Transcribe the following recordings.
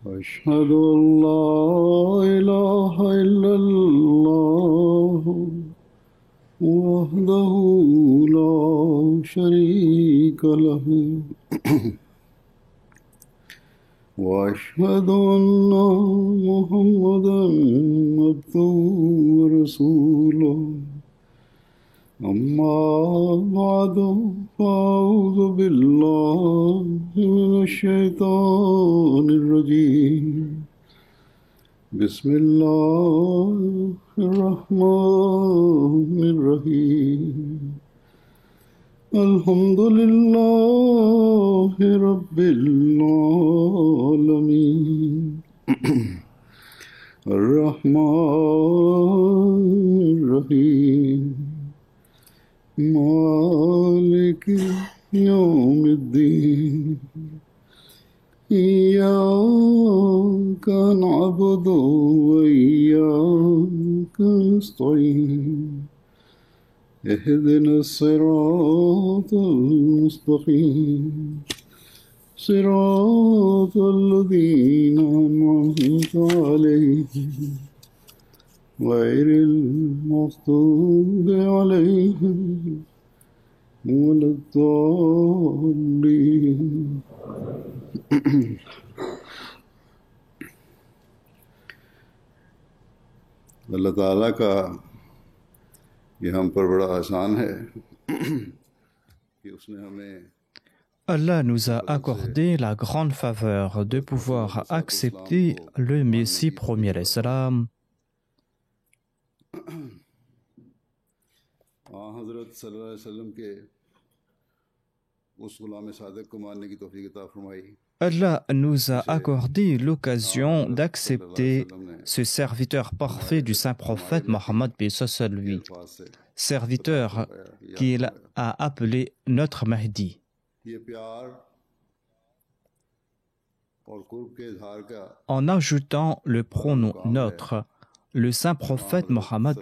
أشهد أن لا إله إلا الله وحده لا شريك له وأشهد أن محمدا عبده ورسوله أما بعد فأعوذ بالله من الشيطان الرجيم بسم الله الرحمن الرحيم الحمد لله رب العالمين الرحمن الرحيم مالك يوم الدين إياك نعبد وإياك نستعين اهدنا الصراط المستقيم صراط الذين أنعمت عليهم غير المغضوب عليهم ولا الضالين अल्लाह ताला का ये हम पर बड़ा आसान है कि उसने हमें Allah nous a accordé la grande faveur de pouvoir accepter le Messie premier alayhi salam. हज़रत सल्लल्लाहु अलैहि वसल्लम के उस गुलाम सादिक को मानने की तौफीक अता फरमाई। Allah nous a accordé l'occasion d'accepter ce serviteur parfait du saint prophète Mohammed lui, serviteur qu'il a appelé notre Mahdi. En ajoutant le pronom notre, le saint prophète Mohammed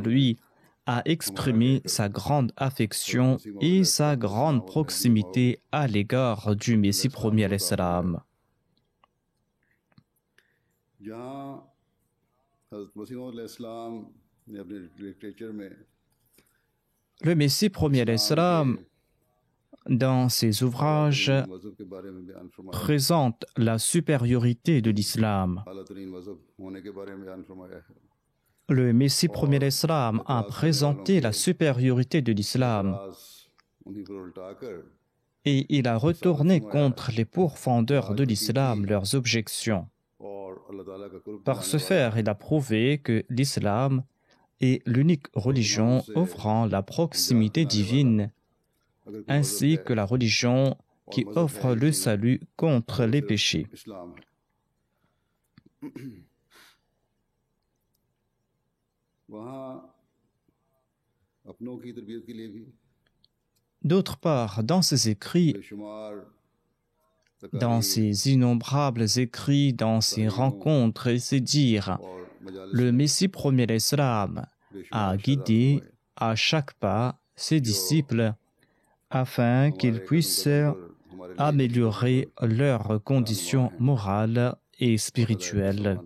lui a exprimé sa grande affection et sa grande proximité à l'égard du Messie premier alayhi salam. Le Messie premier alayhi salam, dans ses ouvrages, présente la supériorité de l'islam. Le Messie premier alayhi salam a présenté la supériorité de l'islam et il a retourné contre les pourfendeurs de l'islam leurs objections. Par ce faire, il a prouvé que l'islam est l'unique religion offrant la proximité divine, ainsi que la religion qui offre le salut contre les péchés. D'autre part, dans ses écrits, dans ses innombrables écrits, dans ses rencontres et ses dires, le Messie premier alayhi salam a guidé à chaque pas ses disciples afin qu'ils puissent améliorer leurs conditions morales et spirituelles.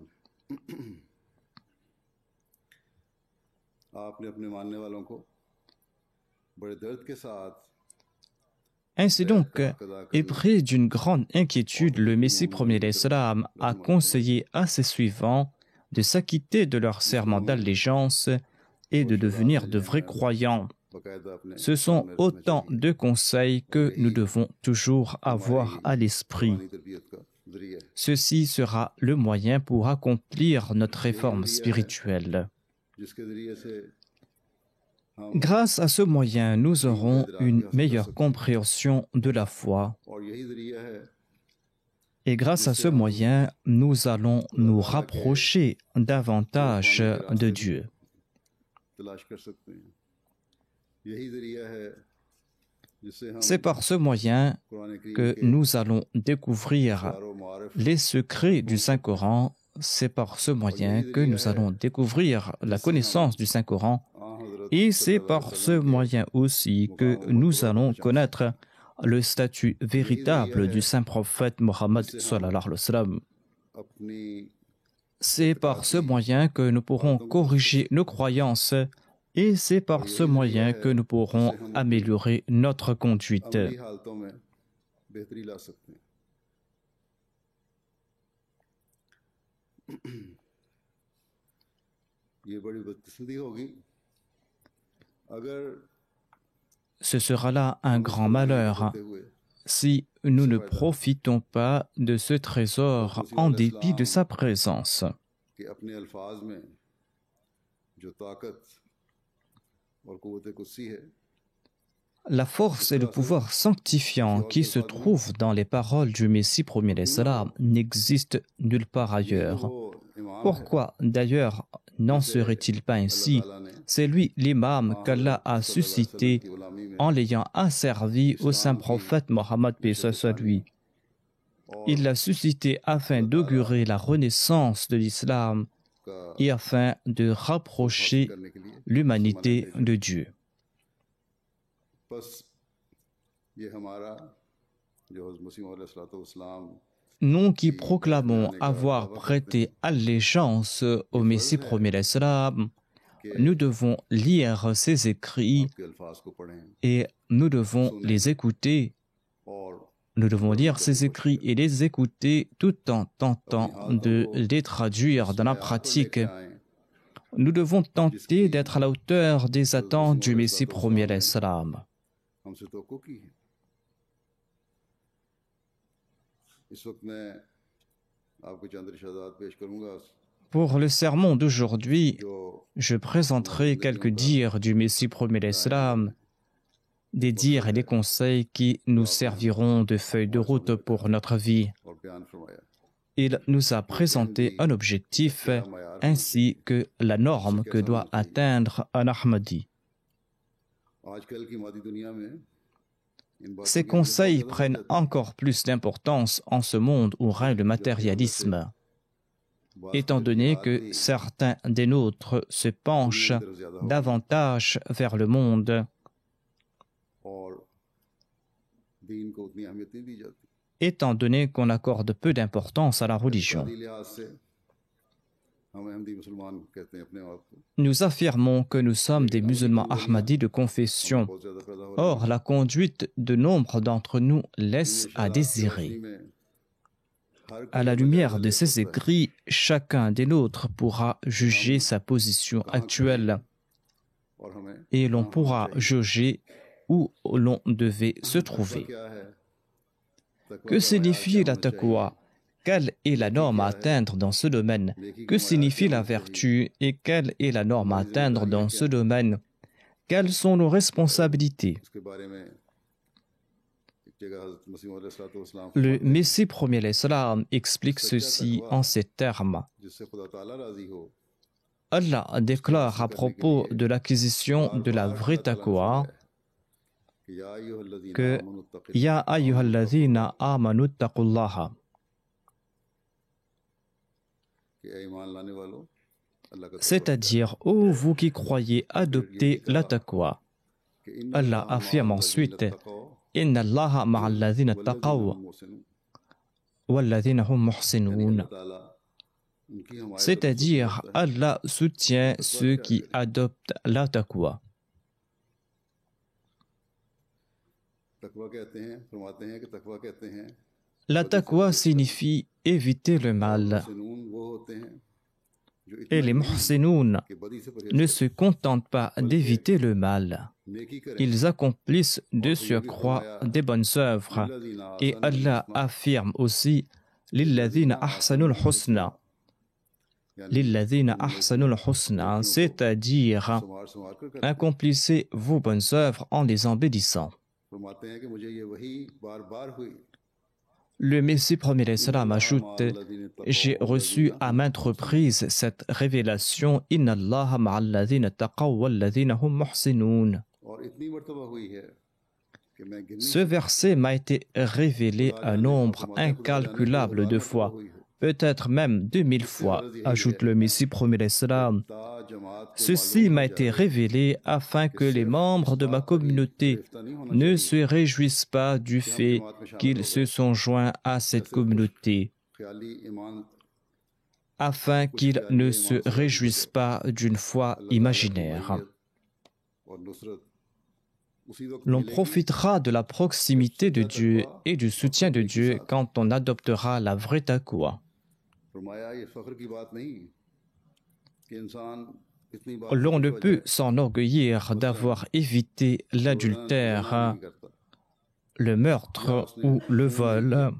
Ainsi donc, épris d'une grande inquiétude, le Messie premier alayhi salam a conseillé à ses suivants de s'acquitter de leur serment d'allégeance et de devenir de vrais croyants. Ce sont autant de conseils que nous devons toujours avoir à l'esprit. Ceci sera le moyen pour accomplir notre réforme spirituelle. Grâce à ce moyen, nous aurons une meilleure compréhension de la foi. Et grâce à ce moyen, nous allons nous rapprocher davantage de Dieu. C'est par ce moyen que nous allons découvrir les secrets du Saint-Coran. C'est par ce moyen que nous allons découvrir la connaissance du Saint-Coran. Et c'est par ce moyen aussi que nous allons connaître le statut véritable du saint prophète Mohammed sallallahu alayhi wa sallam. C'est par ce moyen que nous pourrons corriger nos croyances et c'est par ce moyen que nous pourrons améliorer notre conduite. Ce sera là un grand malheur si nous ne profitons pas de ce trésor en dépit de sa présence. La force et le pouvoir sanctifiant qui se trouvent dans les paroles du Messie premier d'Islam n'existent nulle part ailleurs. Pourquoi d'ailleurs n'en serait-il pas ainsi? C'est lui l'imam qu'Allah a suscité en l'ayant asservi au saint prophète Mohammed paix soit lui. Il l'a suscité afin d'augurer la renaissance de l'islam et afin de rapprocher l'humanité de Dieu. Nous qui proclamons avoir prêté allégeance au Messie premier d'Islam, nous devons lire ses écrits et nous devons les écouter. Nous devons lire ses écrits et les écouter tout en tentant de les traduire dans la pratique. Nous devons tenter d'être à la hauteur des attentes du Messie premier d'Islam. Pour le sermon d'aujourd'hui, je présenterai quelques dires du Messie premier d'Islam, des dires et des conseils qui nous serviront de feuille de route pour notre vie. Il nous a présenté un objectif ainsi que la norme que doit atteindre un Ahmadi. Ces conseils prennent encore plus d'importance en ce monde où règne le matérialisme, étant donné que certains des nôtres se penchent davantage vers le monde, étant donné qu'on accorde peu d'importance à la religion. Nous affirmons que nous sommes des musulmans ahmadis de confession. Or, la conduite de nombre d'entre nous laisse à désirer. À la lumière de ces écrits, chacun des nôtres pourra juger sa position actuelle et l'on pourra juger où l'on devait se trouver. Que signifie la taqwa? Quelle est la norme à atteindre dans ce domaine? Que signifie la vertu et quelle est la norme à atteindre dans ce domaine? Quelles sont nos responsabilités? Le Messie premier l'Islam explique ceci en ces termes. Allah déclare à propos de l'acquisition de la vraie taqwa que Ya ayyuhalladhina amanu taqullaha. C'est-à-dire, ô vous qui croyez, adoptez la taqwa. Allah affirme ensuite Inna Allaha ma'alladhina taqaw walladhina hum muhsinoun. C'est-à-dire, Allah soutient ceux qui adoptent la taqwa. La taqwa signifie éviter le mal. Et les muhsinoun ne se contentent pas d'éviter le mal. Ils accomplissent de surcroît des bonnes œuvres. Et Allah affirme aussi Lilladhina ahsanul husna. Lilladhina ahsanul husna, c'est-à-dire accomplissez vos bonnes œuvres en les embellissant. Le Messie premier d'Islam ajoute J'ai reçu à maintes reprises cette révélation Inna Allaha ma'alladhina taqaw walladhina hum muhsinoun. Ce verset m'a été révélé un nombre incalculable de fois. peut-être même 2000 fois, ajoute le Messie premier l'Islam. Ceci m'a été révélé afin que les membres de ma communauté ne se réjouissent pas du fait qu'ils se sont joints à cette communauté, afin qu'ils ne se réjouissent pas d'une foi imaginaire. L'on profitera de la proximité de Dieu et du soutien de Dieu quand on adoptera la vraie taqwa. L'on ne peut s'enorgueillir d'avoir évité l'adultère, le meurtre ou le vol.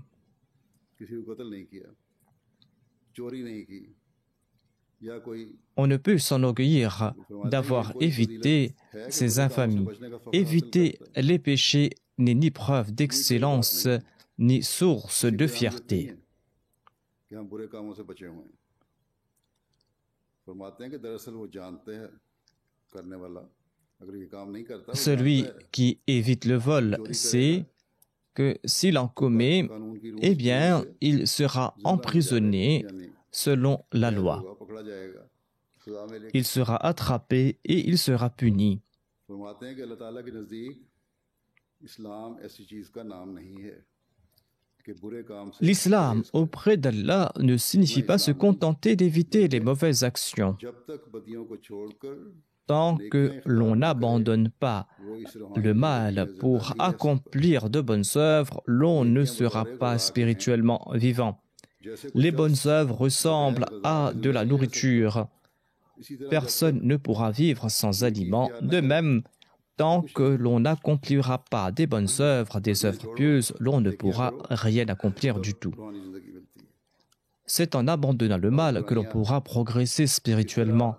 On ne peut s'enorgueillir d'avoir évité ces infamies. Éviter les péchés n'est ni preuve d'excellence, ni source de fierté. Celui qui évite le vol sait que s'il en commet, eh bien, il sera emprisonné selon la loi. Il sera attrapé et il sera puni. L'islam auprès d'Allah ne signifie pas se contenter d'éviter les mauvaises actions. Tant que l'on n'abandonne pas le mal pour accomplir de bonnes œuvres, l'on ne sera pas spirituellement vivant. Les bonnes œuvres ressemblent à de la nourriture. Personne ne pourra vivre sans aliments. De même, tant que l'on n'accomplira pas des bonnes œuvres, des œuvres pieuses, l'on ne pourra rien accomplir du tout. C'est en abandonnant le mal que l'on pourra progresser spirituellement.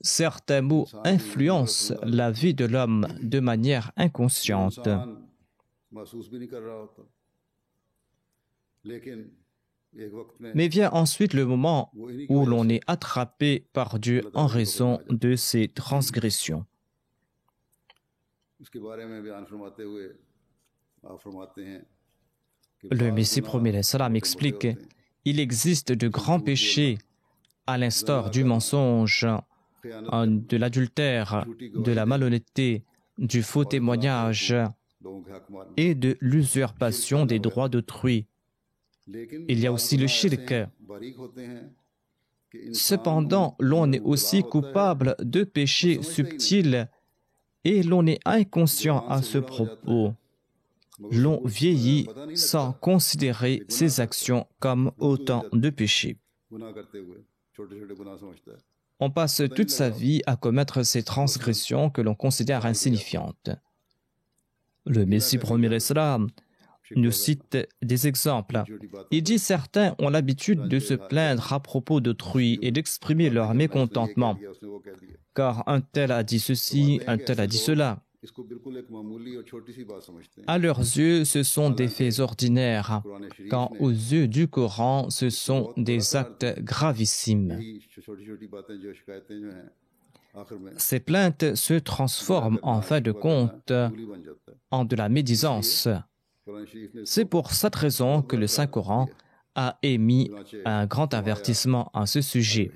Certains mots influencent la vie de l'homme de manière inconsciente. Mais vient ensuite le moment où l'on est attrapé par Dieu en raison de ses transgressions. Le Messie premier salam explique qu'il existe de grands péchés à l'instar du mensonge, de l'adultère, de la malhonnêteté, du faux témoignage et de l'usurpation des droits d'autrui. Il y a aussi le shirk. Cependant, l'on est aussi coupable de péchés subtils et l'on est inconscient à ce propos. L'on vieillit sans considérer ses actions comme autant de péchés. On passe toute sa vie à commettre ces transgressions que l'on considère insignifiantes. Le Messie premier l'Islam nous cite des exemples. Il dit certains ont l'habitude de se plaindre à propos d'autrui et d'exprimer leur mécontentement, car un tel a dit ceci, un tel a dit cela. À leurs yeux, ce sont des faits ordinaires, quand aux yeux du Coran, ce sont des actes gravissimes. Ces plaintes se transforment en fin de compte en de la médisance. C'est pour cette raison que le Saint-Coran a émis un grand avertissement à ce sujet.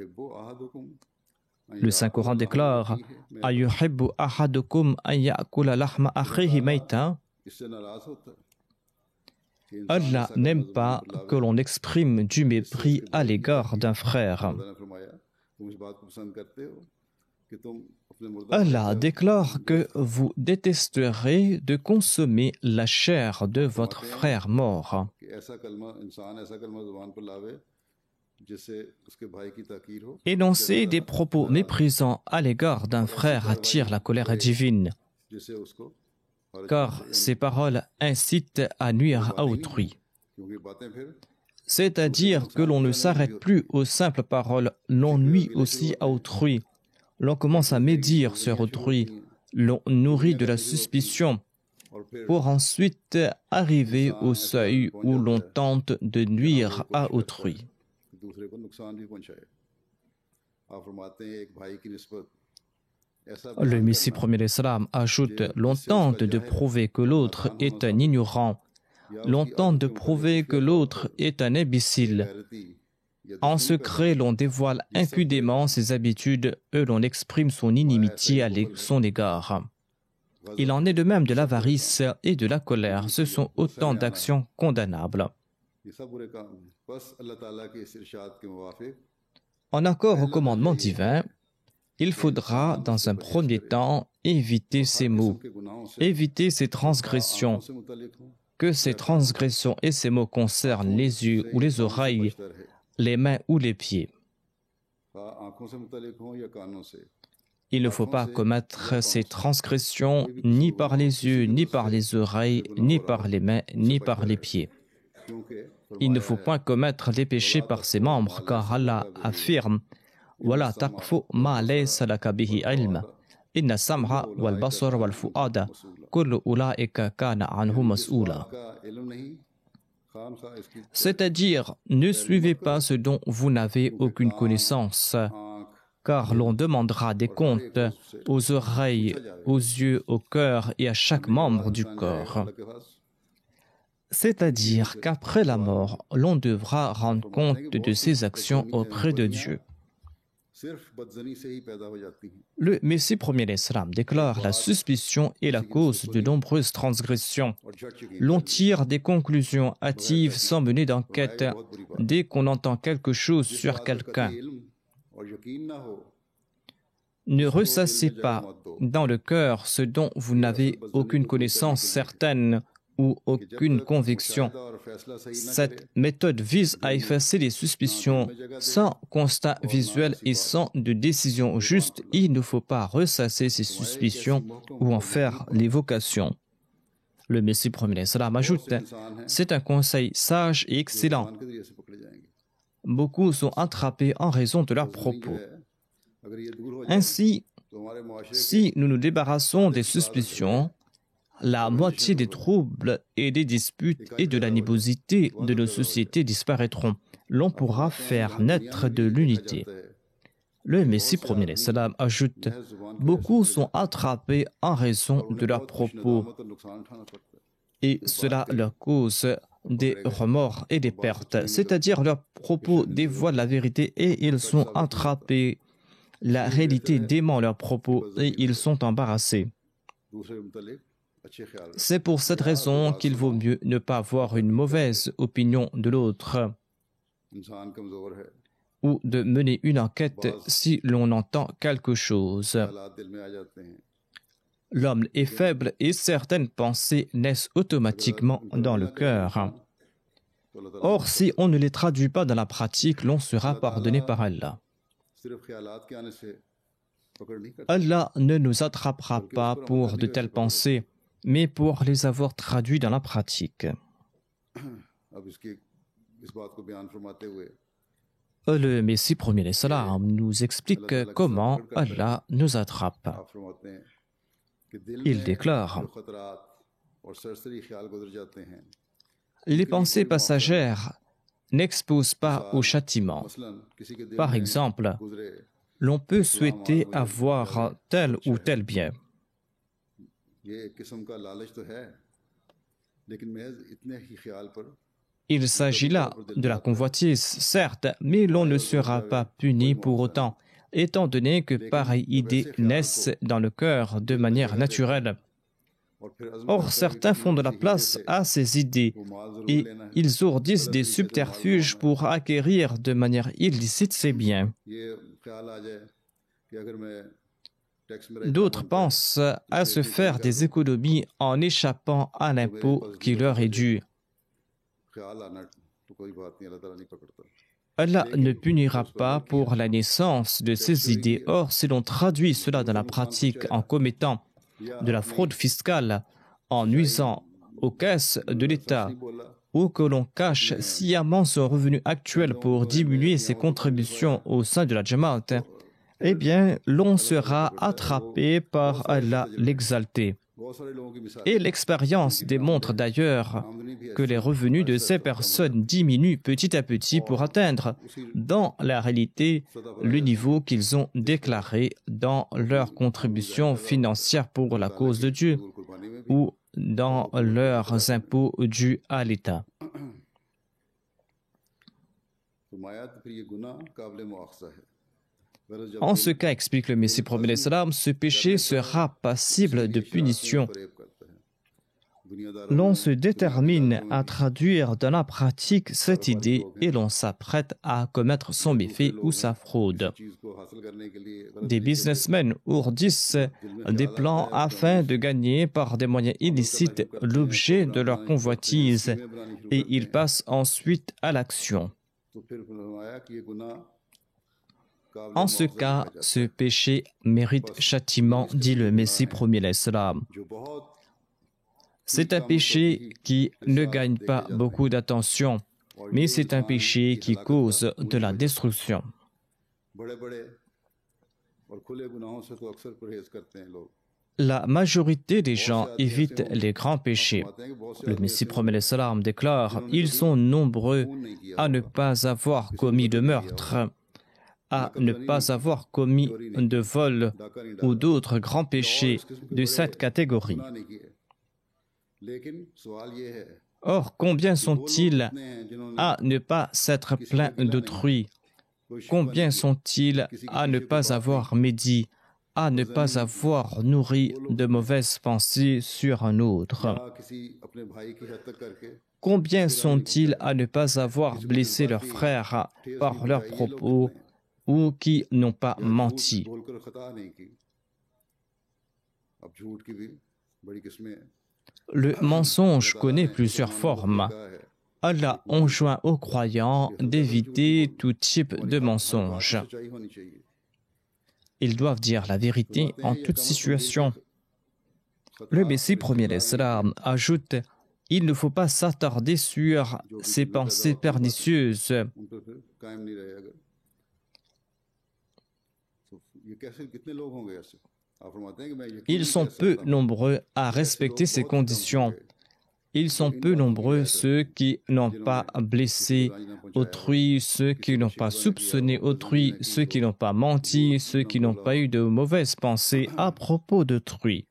Le Saint-Coran déclare « Ayuhibbu ahadukum an ya'kula lahma akhihi maytan » Allah n'aime pas que l'on exprime du mépris à l'égard d'un frère. Allah déclare que vous détesterez de consommer la chair de votre frère mort. Énoncer des propos méprisants à l'égard d'un frère attire la colère divine, car ces paroles incitent à nuire à autrui. C'est-à-dire que l'on ne s'arrête plus aux simples paroles, l'on nuit aussi à autrui. L'on commence à médire sur autrui, l'on nourrit de la suspicion, pour ensuite arriver au seuil où l'on tente de nuire à autrui. Le Messie premier l'Islam ajoute « L'on tente de prouver que l'autre est un ignorant l'on tente de prouver que l'autre est un imbécile. En secret, l'on dévoile impudemment ses habitudes et l'on exprime son inimitié à son égard. Il en est de même de l'avarice et de la colère. Ce sont autant d'actions condamnables. En accord au commandement divin, il faudra, dans un premier temps, éviter ces maux, éviter ces transgressions, que ces transgressions et ces maux concernent les yeux ou les oreilles, les mains ou les pieds. Il ne faut pas commettre ces transgressions ni par les yeux, ni par les oreilles, ni par les mains, ni par les pieds. Il ne faut point commettre des péchés par ses membres, car Allah affirme « Wala taqfu ma laysa laka bihi ilm, inna sam'a wal basar wal fu'ada, kullu ulaika kana anhu mas'oula » C'est-à-dire, ne suivez pas ce dont vous n'avez aucune connaissance, car l'on demandera des comptes aux oreilles, aux yeux, au cœur et à chaque membre du corps. C'est-à-dire qu'après la mort, l'on devra rendre compte de ses actions auprès de Dieu. Le Messie premier l'Islam déclare la suspicion est la cause de nombreuses transgressions. L'on tire des conclusions hâtives sans mener d'enquête dès qu'on entend quelque chose sur quelqu'un. Ne ressassez pas dans le cœur ce dont vous n'avez aucune connaissance certaine ou aucune conviction. Cette méthode vise à effacer les suspicions sans constat visuel et sans de décision juste. Il ne faut pas ressasser ces suspicions ou en faire l'évocation. Le Messie premier l'Islam ajoute, c'est un conseil sage et excellent. Beaucoup sont attrapés en raison de leurs propos. Ainsi, si nous nous débarrassons des suspicions, la moitié des troubles et des disputes et de l'animosité de nos sociétés disparaîtront. L'on pourra faire naître de l'unité. Le Messie premier l'Islam ajoute, beaucoup sont attrapés en raison de leurs propos et cela leur cause des remords et des pertes, c'est-à-dire leurs propos dévoilent la vérité et ils sont attrapés. La réalité dément leurs propos et ils sont embarrassés. C'est pour cette raison qu'il vaut mieux ne pas avoir une mauvaise opinion de l'autre ou de mener une enquête si l'on entend quelque chose. L'homme est faible et certaines pensées naissent automatiquement dans le cœur. Or, si on ne les traduit pas dans la pratique, l'on sera pardonné par Allah. Allah ne nous attrapera pas pour de telles pensées, mais pour les avoir traduits dans la pratique. Le Messie premier l'Islam nous explique comment Allah nous attrape. Il déclare, les pensées passagères n'exposent pas au châtiment. Par exemple, l'on peut souhaiter avoir tel ou tel bien. Il s'agit là de la convoitise, certes, mais l'on ne sera pas puni pour autant, étant donné que pareilles idées naissent dans le cœur de manière naturelle. Or, certains font de la place à ces idées et ils ourdissent des subterfuges pour acquérir de manière illicite ces biens. D'autres pensent à se faire des économies en échappant à l'impôt qui leur est dû. Allah ne punira pas pour la naissance de ces idées. Or, si l'on traduit cela dans la pratique en commettant de la fraude fiscale, en nuisant aux caisses de l'État, ou que l'on cache sciemment son revenu actuel pour diminuer ses contributions au sein de la Jamaat, eh bien, l'on sera attrapé par Allah l'exalté. Et l'expérience démontre d'ailleurs que les revenus de ces personnes diminuent petit à petit pour atteindre, dans la réalité, le niveau qu'ils ont déclaré dans leur contribution financière pour la cause de Dieu, ou dans leurs impôts dus à l'État. En ce cas, explique le Messie prophète l'Islam, ce péché sera passible de punition. L'on se détermine à traduire dans la pratique cette idée et l'on s'apprête à commettre son méfait ou sa fraude. Des businessmen ourdissent des plans afin de gagner par des moyens illicites l'objet de leur convoitise et ils passent ensuite à l'action. En ce cas, ce péché mérite châtiment, dit le Messie premier l'Islam. C'est un péché qui ne gagne pas beaucoup d'attention, mais c'est un péché qui cause de la destruction. La majorité des gens évitent les grands péchés. Le Messie prophète l'Islam déclare « Ils sont nombreux à ne pas avoir commis de meurtre, à ne pas avoir commis de vol ou d'autres grands péchés de cette catégorie. » Or, combien sont-ils à ne pas s'être plaints d'autrui? Combien sont-ils à ne pas avoir médit, à ne pas avoir nourri de mauvaises pensées sur un autre? Combien sont-ils à ne pas avoir blessé leurs frères par leurs propos ou qui n'ont pas menti? Le mensonge connaît plusieurs formes. Allah enjoint aux croyants d'éviter tout type de mensonge. Ils doivent dire la vérité en toute situation. Le Messie premier l'Islam ajoute « Il ne faut pas s'attarder sur ces pensées pernicieuses. » Ils sont peu nombreux à respecter ces conditions. Ils sont peu nombreux ceux qui n'ont pas blessé autrui, ceux qui n'ont pas soupçonné autrui, ceux qui n'ont pas menti, ceux qui n'ont pas eu de mauvaises pensées à propos d'autrui.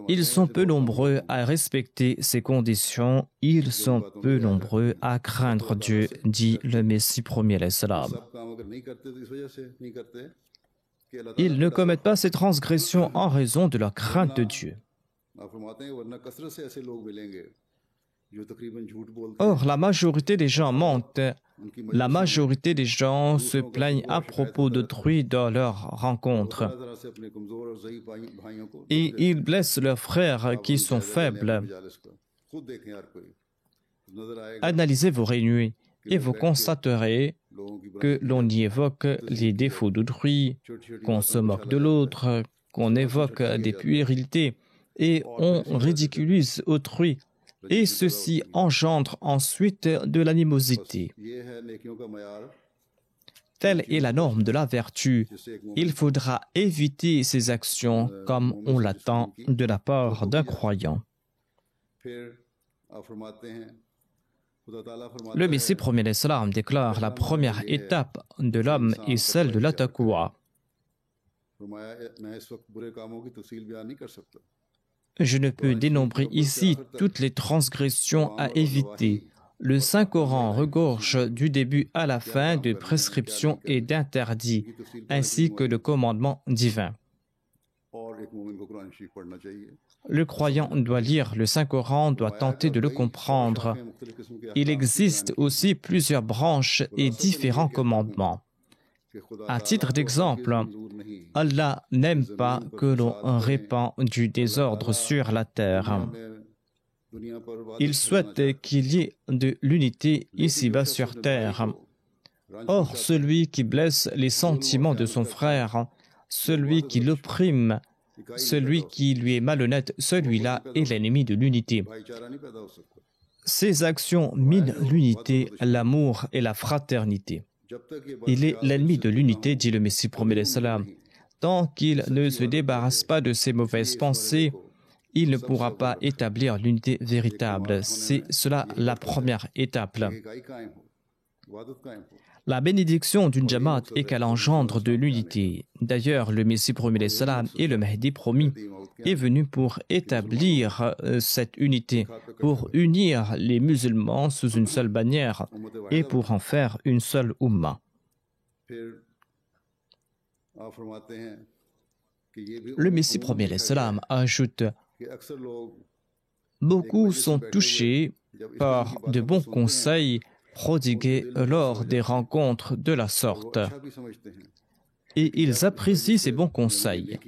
Ils sont peu nombreux à respecter ces conditions. Ils sont peu nombreux à craindre Dieu, dit le Messie premier l'Islam. Ils ne commettent pas ces transgressions en raison de leur crainte de Dieu. Or, la majorité des gens mentent. La majorité des gens se plaignent à propos d'autrui dans leurs rencontres. Et ils blessent leurs frères qui sont faibles. Analysez vos réunions et vous constaterez que l'on y évoque les défauts d'autrui, qu'on se moque de l'autre, qu'on évoque des puérilités et on ridiculise autrui. Et ceci engendre ensuite de l'animosité. Telle est la norme de la vertu. Il faudra éviter ces actions comme on l'attend de la part d'un croyant. Le Messie premier l'Islam déclare la première étape de l'homme est celle de la taqwa. Je ne peux dénombrer ici toutes les transgressions à éviter. Le Saint-Coran regorge du début à la fin de prescriptions et d'interdits, ainsi que le commandement divin. Le croyant doit lire le Saint-Coran, doit tenter de le comprendre. Il existe aussi plusieurs branches et différents commandements. À titre d'exemple, Allah n'aime pas que l'on répand du désordre sur la terre. Il souhaite qu'il y ait de l'unité ici-bas sur terre. Or, celui qui blesse les sentiments de son frère, celui qui l'opprime, celui qui lui est malhonnête, celui-là est l'ennemi de l'unité. Ces actions minent l'unité, l'amour et la fraternité. Il est l'ennemi de l'unité, dit le Messie prophète l'Islam. Tant qu'il ne se débarrasse pas de ses mauvaises pensées, il ne pourra pas établir l'unité véritable. C'est cela la première étape. La bénédiction d'une Jamaat est qu'elle engendre de l'unité. D'ailleurs, le Messie promis salam et le Mahdi promis est venu pour établir cette unité, pour unir les musulmans sous une seule bannière et pour en faire une seule Ummah. Le Messie promis salam ajoute: beaucoup sont touchés par de bons conseils prodigués lors des rencontres de la sorte. Et ils apprécient ces bons conseils.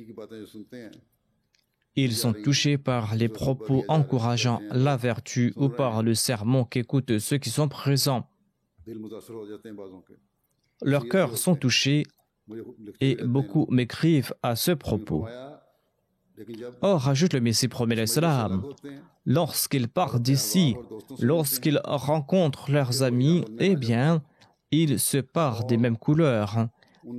Ils sont touchés par les propos encourageant la vertu ou par le sermon qu'écoutent ceux qui sont présents. Leurs cœurs sont touchés et beaucoup m'écrivent à ce propos. Or, ajoute le Messie promis salam, lorsqu'ils partent d'ici, lorsqu'ils rencontrent leurs amis, eh bien, ils se parent des mêmes couleurs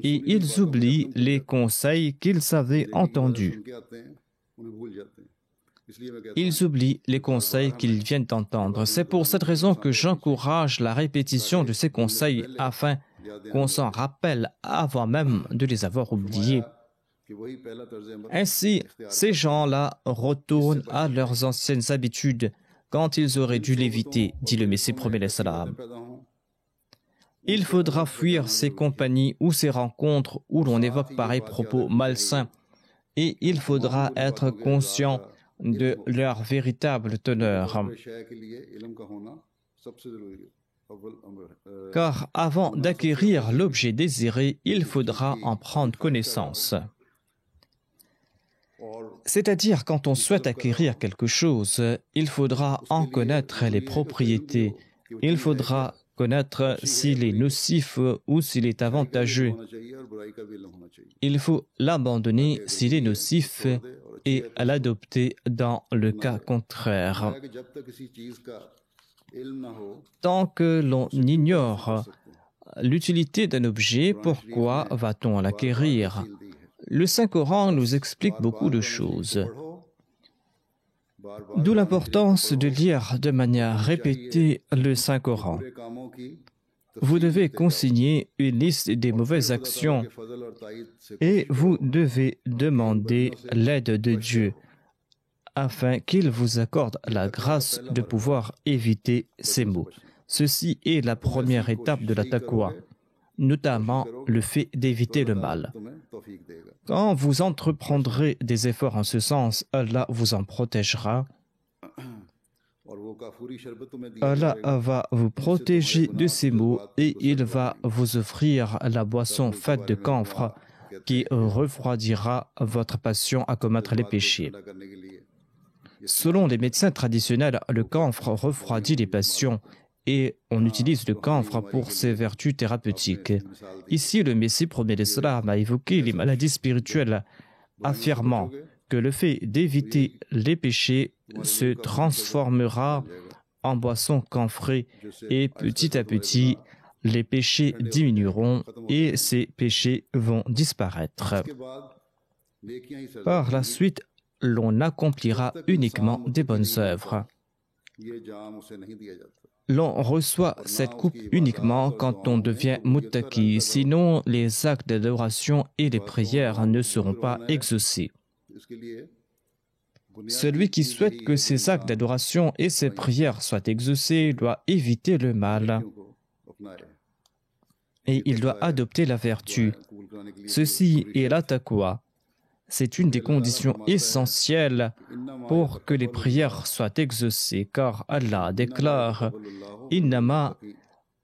et ils oublient les conseils qu'ils avaient entendus. Ils oublient les conseils qu'ils viennent d'entendre. C'est pour cette raison que j'encourage la répétition de ces conseils afin qu'on s'en rappelle avant même de les avoir oubliés. Ainsi, ces gens-là retournent à leurs anciennes habitudes quand ils auraient dû l'éviter, dit le Messie promis salam. Il faudra fuir ces compagnies ou ces rencontres où l'on évoque pareils propos malsains et il faudra être conscient de leur véritable teneur. Car avant d'acquérir l'objet désiré, il faudra en prendre connaissance. C'est-à-dire, quand on souhaite acquérir quelque chose, il faudra en connaître les propriétés. Il faudra connaître s'il est nocif ou s'il est avantageux. Il faut l'abandonner s'il est nocif et l'adopter dans le cas contraire. Tant que l'on ignore l'utilité d'un objet, pourquoi va-t-on l'acquérir? Le Saint-Coran nous explique beaucoup de choses. D'où l'importance de lire de manière répétée le Saint-Coran. Vous devez consigner une liste des mauvaises actions et vous devez demander l'aide de Dieu afin qu'il vous accorde la grâce de pouvoir éviter ces maux. Ceci est la première étape de la taqwa, notamment le fait d'éviter le mal. Quand vous entreprendrez des efforts en ce sens, Allah vous en protégera. Allah va vous protéger de ces maux et il va vous offrir la boisson faite de camphre qui refroidira votre passion à commettre les péchés. Selon les médecins traditionnels, le camphre refroidit les passions et on utilise le camphre pour ses vertus thérapeutiques. Ici, le Messie promis l'Islam a évoqué les maladies spirituelles, affirmant que le fait d'éviter les péchés se transformera en boisson camphrée et petit à petit, les péchés diminueront et ces péchés vont disparaître. Par la suite, l'on accomplira uniquement des bonnes œuvres. L'on reçoit cette coupe uniquement quand on devient muttaqi, sinon les actes d'adoration et les prières ne seront pas exaucés. Celui qui souhaite que ses actes d'adoration et ses prières soient exaucés doit éviter le mal et il doit adopter la vertu. Ceci est la taqwa. C'est une des conditions essentielles pour que les prières soient exaucées, car Allah déclare « Innama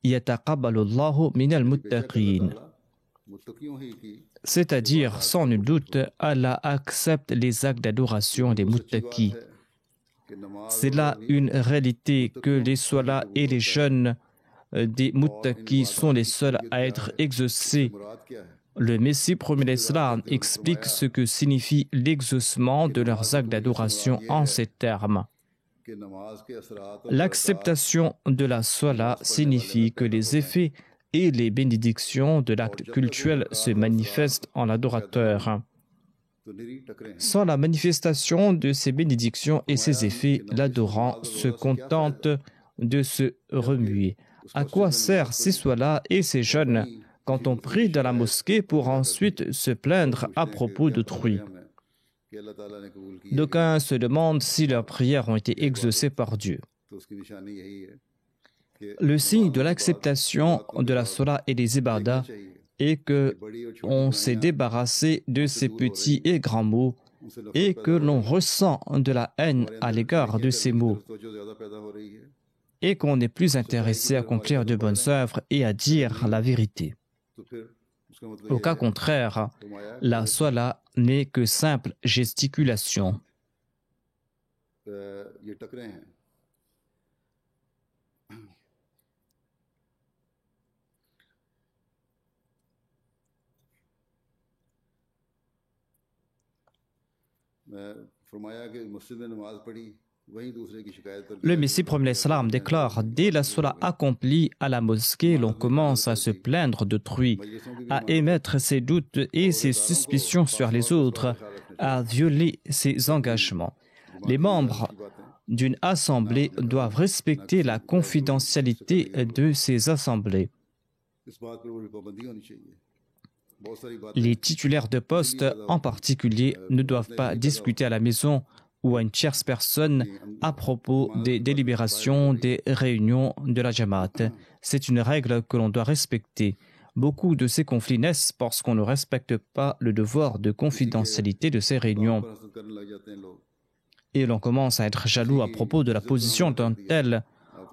yataqabbalullahu minal muttaqin » c'est-à-dire, sans nul doute, Allah accepte les actes d'adoration des muttaqis. C'est là une réalité que les solas et les jeûnes des muttaqis sont les seuls à être exaucés. Le Messie promis l'Islam explique ce que signifie l'exaucement de leurs actes d'adoration en ces termes. L'acceptation de la sola signifie que les effets et les bénédictions de l'acte cultuel se manifestent en l'adorateur. Sans la manifestation de ces bénédictions et ces effets, l'adorant se contente de se remuer. À quoi servent ces soilas et ces jeûnes quand on prie dans la mosquée pour ensuite se plaindre à propos d'autrui? D'aucuns se demandent si leurs prières ont été exaucées par Dieu. Le signe de l'acceptation de la Salat et des ibadas est que on s'est débarrassé de ces petits et grands mots et que l'on ressent de la haine à l'égard de ces mots et qu'on n'est plus intéressé à accomplir de bonnes œuvres et à dire la vérité. Au cas contraire, la Salat n'est que simple gesticulation. Le Messie promet l'Islam déclare: dès la Salat accomplie à la mosquée, l'on commence à se plaindre d'autrui, à émettre ses doutes et ses suspicions sur les autres, à violer ses engagements. Les membres d'une assemblée doivent respecter la confidentialité de ces assemblées. Les titulaires de poste, en particulier, ne doivent pas discuter à la maison ou à une tierce personne à propos des délibérations des réunions de la Jamaat. C'est une règle que l'on doit respecter. Beaucoup de ces conflits naissent parce qu'on ne respecte pas le devoir de confidentialité de ces réunions. Et l'on commence à être jaloux à propos de la position d'un tel.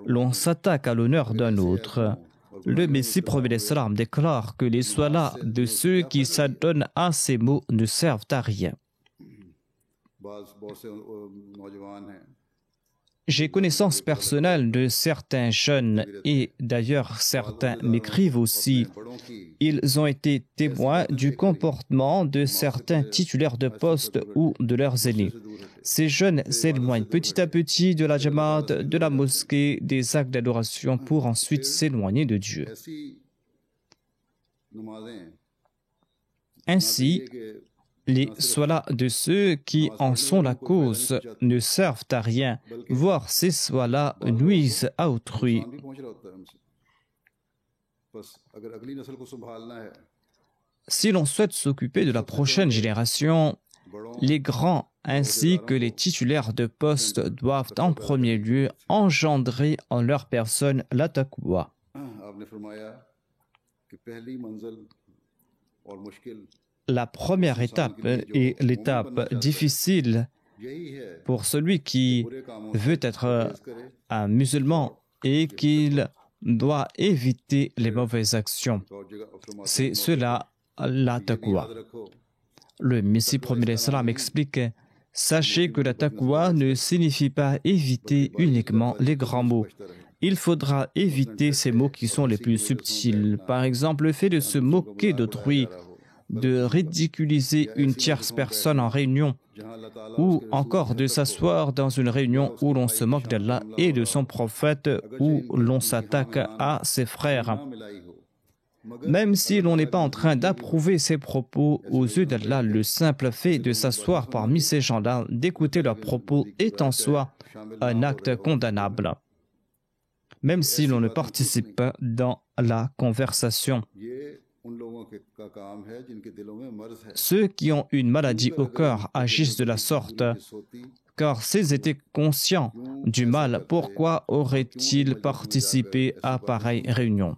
L'on s'attaque à l'honneur d'un autre. Le Messie promet l'Islam déclare que les soilas de ceux qui s'adonnent à ces mots ne servent à rien. J'ai connaissance personnelle de certains jeunes et d'ailleurs certains m'écrivent aussi. Ils ont été témoins du comportement de certains titulaires de poste ou de leurs aînés. Ces jeunes s'éloignent petit à petit de la Jamaat, de la mosquée, des actes d'adoration pour ensuite s'éloigner de Dieu. Ainsi, les soilas de ceux qui en sont la cause ne servent à rien, voire ces soilas nuisent à autrui. Si l'on souhaite s'occuper de la prochaine génération, les grands ainsi que les titulaires de poste doivent en premier lieu engendrer en leur personne la taqwa. La première étape est l'étape difficile pour celui qui veut être un musulman et qu'il doit éviter les mauvaises actions. C'est cela la taqwa. Le Messie promet l'Islam explique: sachez que la taqwa ne signifie pas éviter uniquement les grands mots. Il faudra éviter ces mots qui sont les plus subtils. Par exemple, le fait de se moquer d'autrui, de ridiculiser une tierce personne en réunion, ou encore de s'asseoir dans une réunion où l'on se moque d'Allah et de son prophète, où l'on s'attaque à ses frères. Même si l'on n'est pas en train d'approuver ces propos aux yeux d'Allah, le simple fait de s'asseoir parmi ces gens-là, d'écouter leurs propos est en soi un acte condamnable, même si l'on ne participe pas dans la conversation. Ceux qui ont une maladie au cœur agissent de la sorte, car s'ils étaient conscients du mal, pourquoi auraient-ils participé à pareille réunion?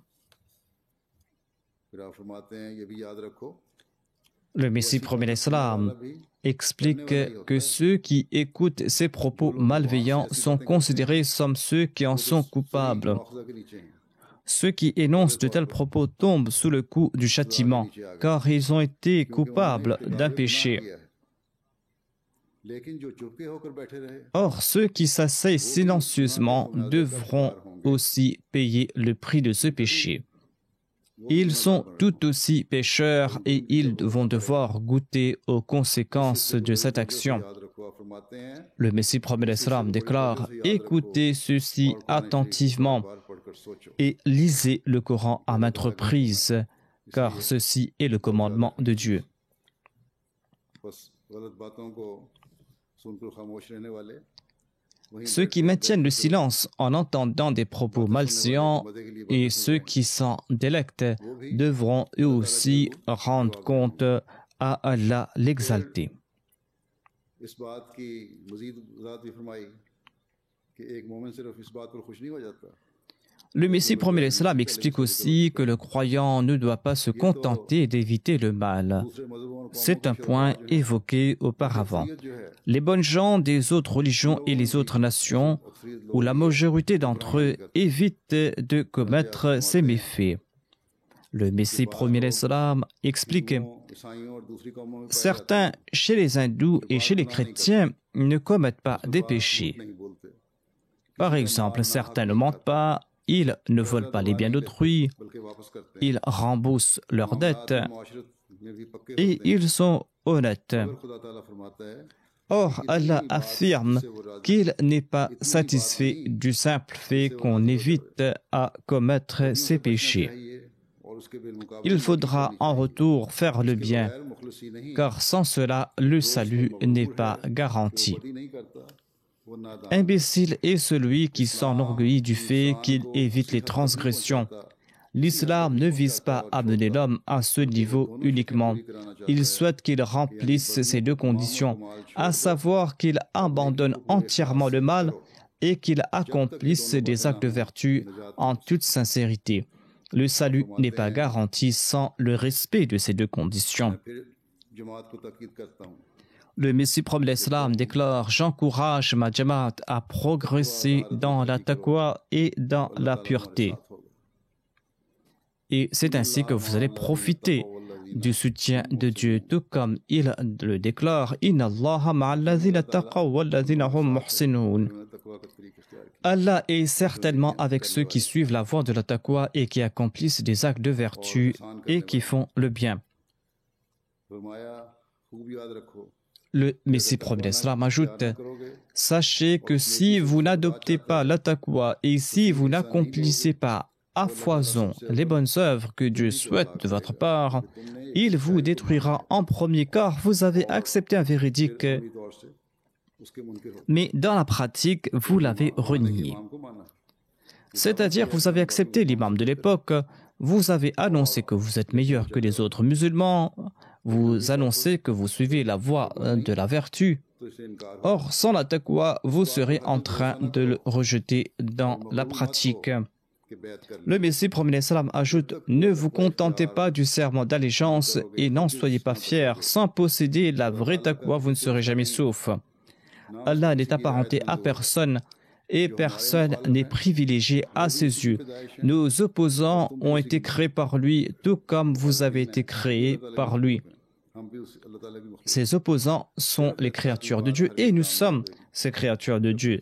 Le Messie promet l'Islam explique que ceux qui écoutent ces propos malveillants sont considérés comme ceux qui en sont coupables. Ceux qui énoncent de tels propos tombent sous le coup du châtiment, car ils ont été coupables d'un péché. Or, ceux qui s'asseyent silencieusement devront aussi payer le prix de ce péché. Ils sont tout aussi pécheurs et ils vont devoir goûter aux conséquences de cette action. Le Messie promet l'Islam déclare: écoutez ceci attentivement et lisez le Coran à maintes reprises, car ceci est le commandement de Dieu. Ceux qui maintiennent le silence en entendant des propos malséants et ceux qui s'en délectent devront eux aussi rendre compte à Allah l'exalté. Le Messie promet l'Islam explique aussi que le croyant ne doit pas se contenter d'éviter le mal. C'est un point évoqué auparavant. Les bonnes gens des autres religions et les autres nations, ou la majorité d'entre eux, évitent de commettre ces méfaits. Le Messie promet l'Islam explique: certains chez les hindous et chez les chrétiens ne commettent pas des péchés. Par exemple, certains ne mentent pas, ils ne volent pas les biens d'autrui, ils remboursent leurs dettes et ils sont honnêtes. Or, Allah affirme qu'il n'est pas satisfait du simple fait qu'on évite à commettre ces péchés. Il faudra en retour faire le bien, car sans cela, le salut n'est pas garanti. Imbécile est celui qui s'enorgueillit du fait qu'il évite les transgressions. L'islam ne vise pas à mener l'homme à ce niveau uniquement. Il souhaite qu'il remplisse ces deux conditions, à savoir qu'il abandonne entièrement le mal et qu'il accomplisse des actes de vertu en toute sincérité. Le salut n'est pas garanti sans le respect de ces deux conditions. Le Messie promet l'Islam déclare: j'encourage ma Jamaat à progresser dans la taqwa et dans la pureté. Et c'est ainsi que vous allez profiter du soutien de Dieu, tout comme il le déclare: Inna Allaha ma'alladhina taqaw walladhina hum muhsinun. Allah est certainement avec ceux qui suivent la voie de la taqwa et qui accomplissent des actes de vertu et qui font le bien. Le Messie promet l'Islam ajoute: sachez que si vous n'adoptez pas la taqwa et si vous n'accomplissez pas à foison les bonnes œuvres que Dieu souhaite de votre part, il vous détruira en premier, car vous avez accepté un véridique, mais dans la pratique, vous l'avez renié. C'est-à-dire, vous avez accepté l'imam de l'époque, vous avez annoncé que vous êtes meilleur que les autres musulmans, vous annoncez que vous suivez la voie de la vertu. Or, sans la taqwa, vous serez en train de le rejeter dans la pratique. Le Messie promet l'Islam ajoute: ne vous contentez pas du serment d'allégeance et n'en soyez pas fiers. Sans posséder la vraie taqwa, vous ne serez jamais sauf. Allah n'est apparenté à personne et personne n'est privilégié à ses yeux. Nos opposants ont été créés par lui, tout comme vous avez été créés par lui. Ces opposants sont les créatures de Dieu et nous sommes ces créatures de Dieu.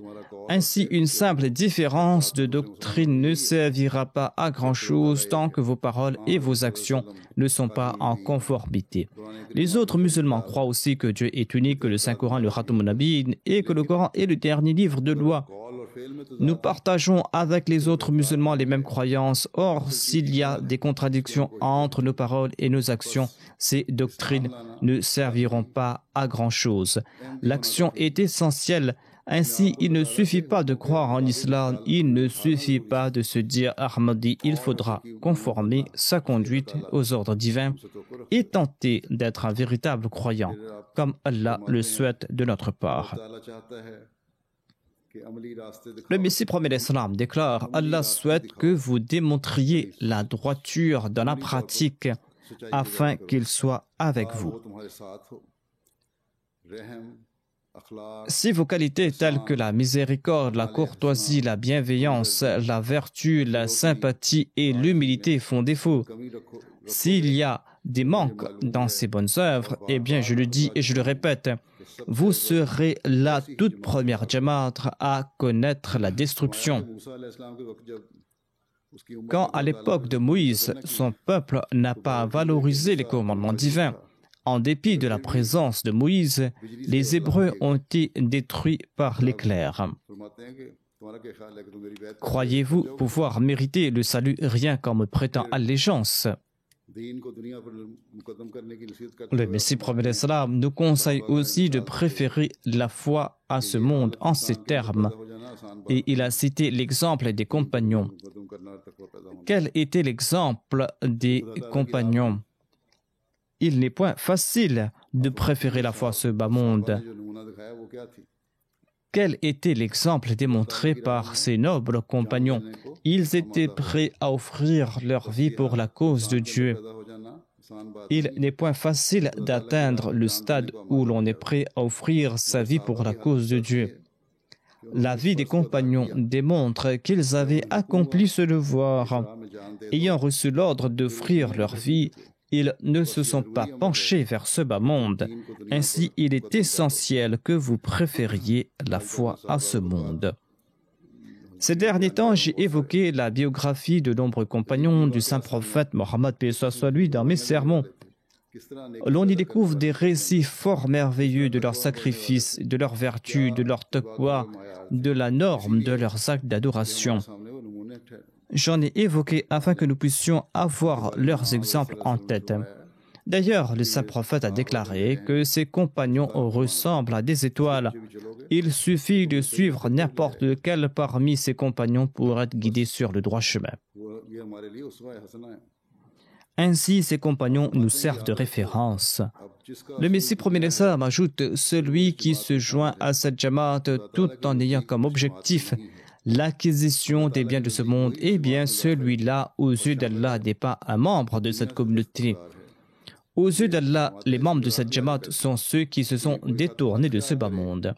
Ainsi, une simple différence de doctrine ne servira pas à grand-chose tant que vos paroles et vos actions ne sont pas en conformité. Les autres musulmans croient aussi que Dieu est unique, que le Saint-Coran, le Khatamun Nabiyyin, et que le Coran est le dernier livre de loi. Nous partageons avec les autres musulmans les mêmes croyances. Or, s'il y a des contradictions entre nos paroles et nos actions, ces doctrines ne serviront pas à grand-chose. L'action est essentielle. Ainsi, il ne suffit pas de croire en l'islam, il ne suffit pas de se dire Ahmadi, il faudra conformer sa conduite aux ordres divins et tenter d'être un véritable croyant, comme Allah le souhaite de notre part. Le Messie promet l'Islam déclare: Allah souhaite que vous démontriez la droiture dans la pratique afin qu'il soit avec vous. Si vos qualités telles que la miséricorde, la courtoisie, la bienveillance, la vertu, la sympathie et l'humilité font défaut, s'il y a des manques dans ces bonnes œuvres, eh bien je le dis et je le répète, vous serez la toute première Jamaat à connaître la destruction. Quand à l'époque de Moïse, son peuple n'a pas valorisé les commandements divins, en dépit de la présence de Moïse, les Hébreux ont été détruits par l'éclair. Croyez-vous pouvoir mériter le salut rien qu'en me prêtant allégeance? Le Messie prophète salam nous conseille aussi de préférer la foi à ce monde en ces termes. Et il a cité l'exemple des compagnons. Quel était l'exemple des compagnons? Il n'est point facile de préférer la foi à ce bas monde. Quel était l'exemple démontré par ces nobles compagnons? Ils étaient prêts à offrir leur vie pour la cause de Dieu. Il n'est point facile d'atteindre le stade où l'on est prêt à offrir sa vie pour la cause de Dieu. La vie des compagnons démontre qu'ils avaient accompli ce devoir. Ayant reçu l'ordre d'offrir leur vie, ils ne se sont pas penchés vers ce bas monde. Ainsi, il est essentiel que vous préfériez la foi à ce monde. Ces derniers temps, j'ai évoqué la biographie de nombreux compagnons du saint prophète Mohammed paix soit lui dans mes sermons. L'on y découvre des récits fort merveilleux de leurs sacrifices, de leurs vertus, de leur taqwa, de la norme de leurs actes d'adoration. J'en ai évoqué afin que nous puissions avoir leurs exemples en tête. D'ailleurs, le saint prophète a déclaré que ses compagnons ressemblent à des étoiles. Il suffit de suivre n'importe lequel parmi ses compagnons pour être guidé sur le droit chemin. Ainsi, ces compagnons nous servent de référence. Le Messie prophète salam ajoute: celui qui se joint à cette jamaat tout en ayant comme objectif l'acquisition des biens de ce monde, eh bien celui-là, aux yeux d'Allah, n'est pas un membre de cette communauté. Aux yeux d'Allah, les membres de cette jamaat sont ceux qui se sont détournés de ce bas monde.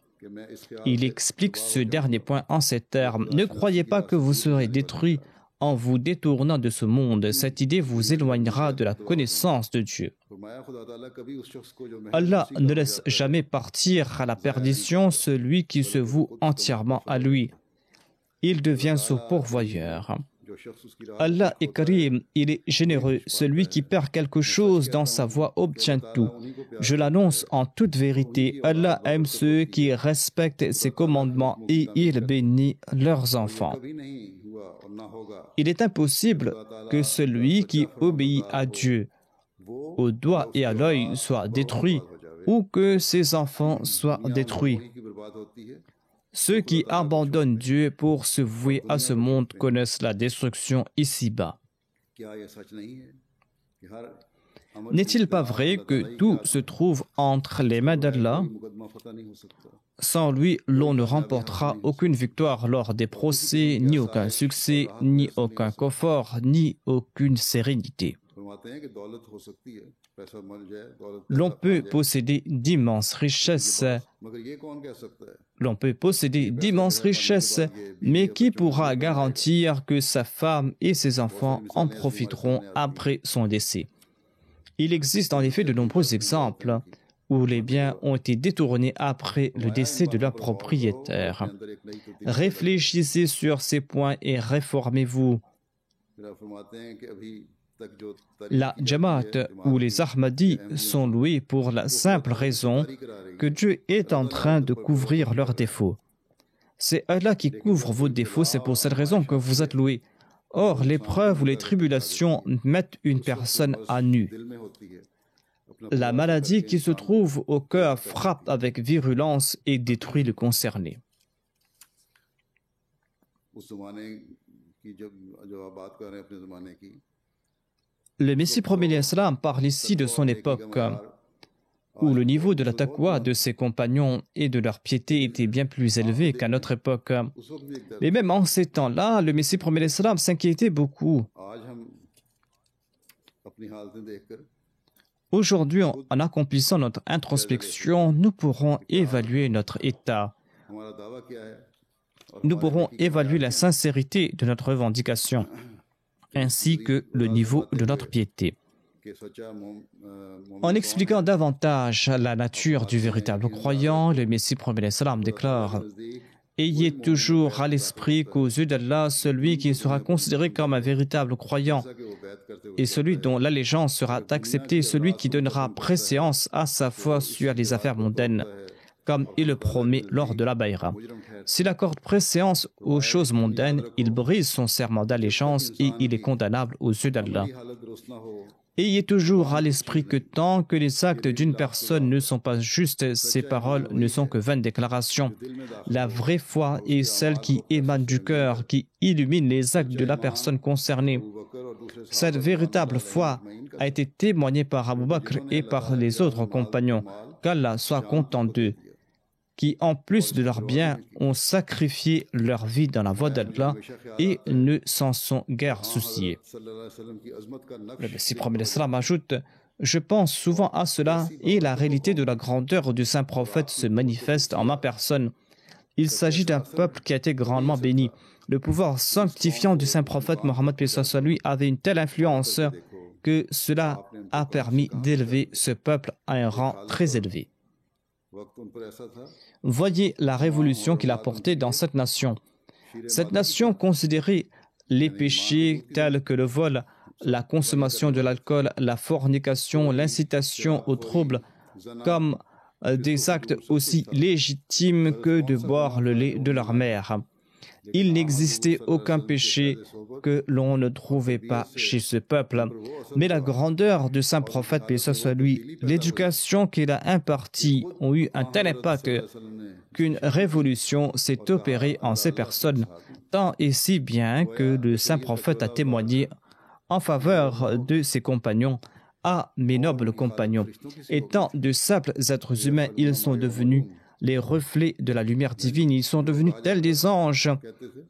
Il explique ce dernier point en ces termes: ne croyez pas que vous serez détruits en vous détournant de ce monde. Cette idée vous éloignera de la connaissance de Dieu. Allah ne laisse jamais partir à la perdition celui qui se voue entièrement à lui. Il devient son pourvoyeur. Allah est Karim, il est généreux. Celui qui perd quelque chose dans sa voie obtient tout. Je l'annonce en toute vérité. Allah aime ceux qui respectent ses commandements et il bénit leurs enfants. Il est impossible que celui qui obéit à Dieu au doigt et à l'œil soit détruit ou que ses enfants soient détruits. Ceux qui abandonnent Dieu pour se vouer à ce monde connaissent la destruction ici-bas. N'est-il pas vrai que tout se trouve entre les mains d'Allah? Sans lui, l'on ne remportera aucune victoire lors des procès, ni aucun succès, ni aucun confort, ni aucune sérénité. L'on peut posséder d'immenses richesses. Mais qui pourra garantir que sa femme et ses enfants en profiteront après son décès? Il existe en effet de nombreux exemples où les biens ont été détournés après le décès de leur propriétaire. Réfléchissez sur ces points et réformez-vous. La Jamaat ou les Ahmadis sont loués pour la simple raison que Dieu est en train de couvrir leurs défauts. C'est Allah qui couvre vos défauts, c'est pour cette raison que vous êtes loués. Or, l'épreuve ou les tribulations mettent une personne à nu. La maladie qui se trouve au cœur frappe avec virulence et détruit le concerné. Le Messie prophète sallam parle ici de son époque, où le niveau de la taqwa de ses compagnons et de leur piété était bien plus élevé qu'à notre époque. Mais même en ces temps-là, le Messie prophète sallam s'inquiétait beaucoup. Aujourd'hui, en accomplissant notre introspection, nous pourrons évaluer notre état. Nous pourrons évaluer la sincérité de notre revendication, ainsi que le niveau de notre piété. En expliquant davantage la nature du véritable croyant, le Messie prophète sallam déclare: ayez toujours à l'esprit qu'aux yeux d'Allah, celui qui sera considéré comme un véritable croyant et celui dont l'allégeance sera acceptée, celui qui donnera préséance à sa foi sur les affaires mondaines, comme il le promet lors de la Bayra. S'il accorde préséance aux choses mondaines, il brise son serment d'allégeance et il est condamnable aux yeux d'Allah. Ayez toujours à l'esprit que tant que les actes d'une personne ne sont pas justes, ses paroles ne sont que vaines déclarations. La vraie foi est celle qui émane du cœur, qui illumine les actes de la personne concernée. Cette véritable foi a été témoignée par Abu Bakr et par les autres compagnons, qu'Allah soit content d'eux, qui, en plus de leurs biens, ont sacrifié leur vie dans la voie d'Allah et ne s'en sont guère souciés. Le Messie prophète l'Islam ajoute « Je pense souvent à cela et la réalité de la grandeur du saint prophète se manifeste en ma personne. Il s'agit d'un peuple qui a été grandement béni. Le pouvoir sanctifiant du saint prophète Mohammed lui avait une telle influence que cela a permis d'élever ce peuple à un rang très élevé. Voyez la révolution qu'il a portée dans cette nation. Cette nation considérait les péchés tels que le vol, la consommation de l'alcool, la fornication, l'incitation au trouble, comme des actes aussi légitimes que de boire le lait de leur mère. Il n'existait aucun péché que l'on ne trouvait pas chez ce peuple. Mais la grandeur de saint prophète, paix soit lui, l'éducation qu'il a impartie ont eu un tel impact qu'une révolution s'est opérée en ces personnes, tant et si bien que le saint prophète a témoigné en faveur de ses compagnons. Ah, mes nobles compagnons, étant de simples êtres humains, ils sont devenus les reflets de la lumière divine, ils sont devenus tels des anges,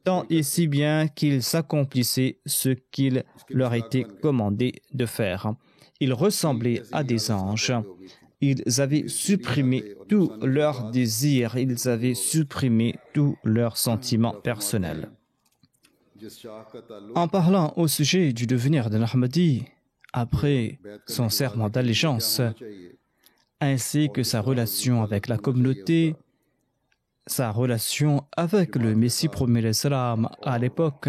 tant et si bien qu'ils accomplissaient ce qu'il leur était commandé de faire. Ils ressemblaient à des anges. Ils avaient supprimé tous leurs désirs, ils avaient supprimé tous leurs sentiments personnels. En parlant au sujet du devenir d'un Ahmadi, après son serment d'allégeance, ainsi que sa relation avec la communauté, sa relation avec le Messie promis l'Islam à l'époque,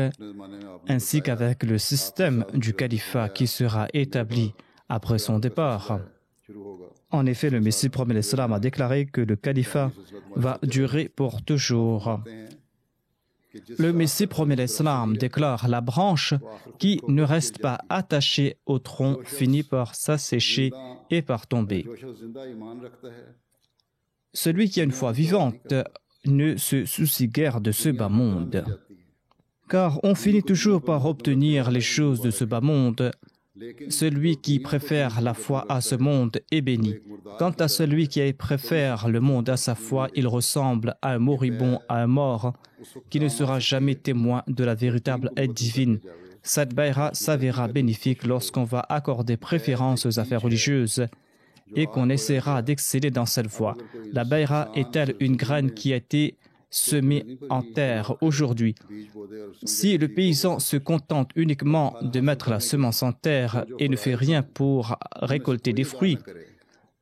ainsi qu'avec le système du califat qui sera établi après son départ. En effet, le Messie promis l'Islam a déclaré que le califat va durer pour toujours. Le Messie promis l'Islam déclare la branche qui ne reste pas attachée au tronc finit par s'assécher et par tomber. Celui qui a une foi vivante ne se soucie guère de ce bas monde, car on finit toujours par obtenir les choses de ce bas monde. Celui qui préfère la foi à ce monde est béni. Quant à celui qui préfère le monde à sa foi, il ressemble à un moribond, à un mort, qui ne sera jamais témoin de la véritable aide divine. Cette bayra s'avérera bénéfique lorsqu'on va accorder préférence aux affaires religieuses et qu'on essaiera d'exceller dans cette voie. La bayra est-elle une graine qui a été semée en terre aujourd'hui? Si le paysan se contente uniquement de mettre la semence en terre et ne fait rien pour récolter des fruits,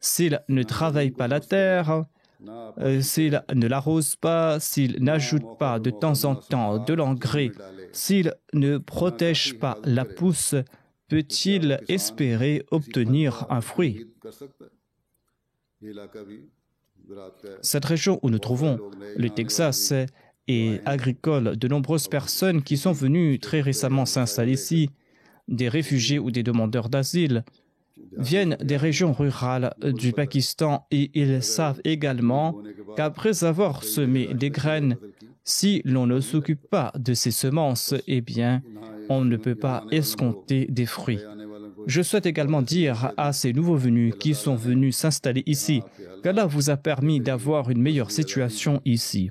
s'il ne travaille pas la terre, s'il ne l'arrose pas, s'il n'ajoute pas de temps en temps de l'engrais, s'il ne protège pas la pousse, peut-il espérer obtenir un fruit? Cette région où nous trouvons, le Texas, est agricole. De nombreuses personnes qui sont venues très récemment s'installer ici, des réfugiés ou des demandeurs d'asile, viennent des régions rurales du Pakistan et ils savent également qu'après avoir semé des graines, si l'on ne s'occupe pas de ces semences, eh bien, on ne peut pas escompter des fruits. Je souhaite également dire à ces nouveaux venus qui sont venus s'installer ici qu'Allah vous a permis d'avoir une meilleure situation ici.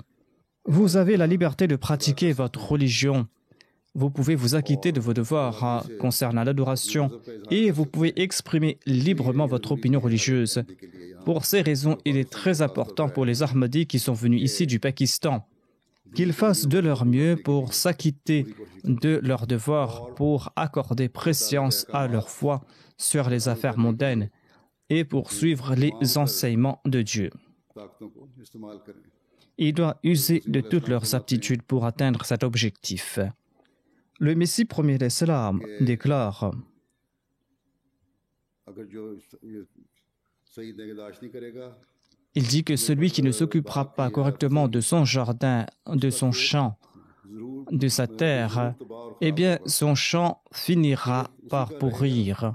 Vous avez la liberté de pratiquer votre religion. Vous pouvez vous acquitter de vos devoirs concernant l'adoration et vous pouvez exprimer librement votre opinion religieuse. Pour ces raisons, il est très important pour les Ahmadis qui sont venus ici du Pakistan qu'ils fassent de leur mieux pour s'acquitter de leurs devoirs, pour accorder préscience à leur foi sur les affaires mondaines et pour suivre les enseignements de Dieu. Ils doivent user de toutes leurs aptitudes pour atteindre cet objectif. Le Messie premier l'Islam déclare il dit que celui qui ne s'occupera pas correctement de son jardin, de son champ, de sa terre, eh bien son champ finira par pourrir.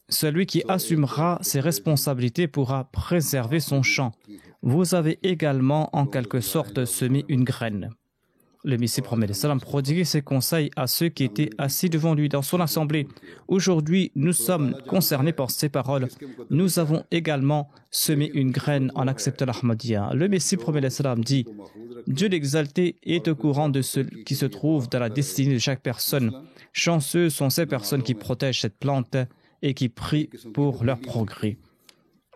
Celui qui assumera ses responsabilités pourra préserver son champ. Vous avez également, en quelque sorte, semé une graine. Le Messie promet salam prodiguait ses conseils à ceux qui étaient assis devant lui dans son assemblée. Aujourd'hui, nous sommes concernés par ces paroles. Nous avons également semé une graine en acceptant l'Ahmadiyya. Le Messie promet salam dit: Dieu l'exalté est au courant de ce qui se trouve dans la destinée de chaque personne. Chanceux sont ces personnes qui protègent cette plante et qui prient pour leur progrès.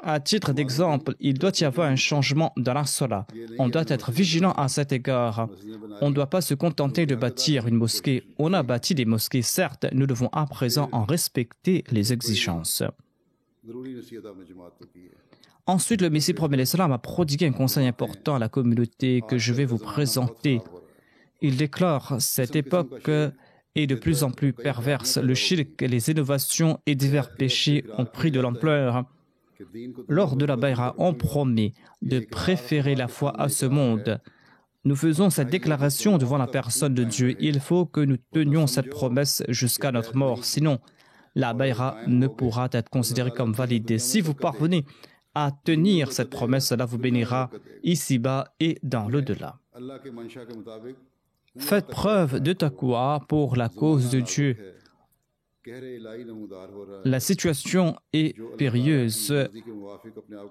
À titre d'exemple, il doit y avoir un changement dans la salat. On doit être vigilant à cet égard. On ne doit pas se contenter de bâtir une mosquée. On a bâti des mosquées, certes, nous devons à présent en respecter les exigences. Ensuite, le Messie promet l'Islam a prodigué un conseil important à la communauté que je vais vous présenter. Il déclare: cette époque est de plus en plus perverse. Le shirk, les innovations et divers péchés ont pris de l'ampleur. Lors de la Bayra, on promet de préférer la foi à ce monde. Nous faisons cette déclaration devant la personne de Dieu. Il faut que nous tenions cette promesse jusqu'à notre mort. Sinon, la Bayra ne pourra être considérée comme valide. Si vous parvenez à tenir cette promesse, cela vous bénira ici-bas et dans l'au-delà. Faites preuve de taqwa pour la cause de Dieu. La situation est périlleuse.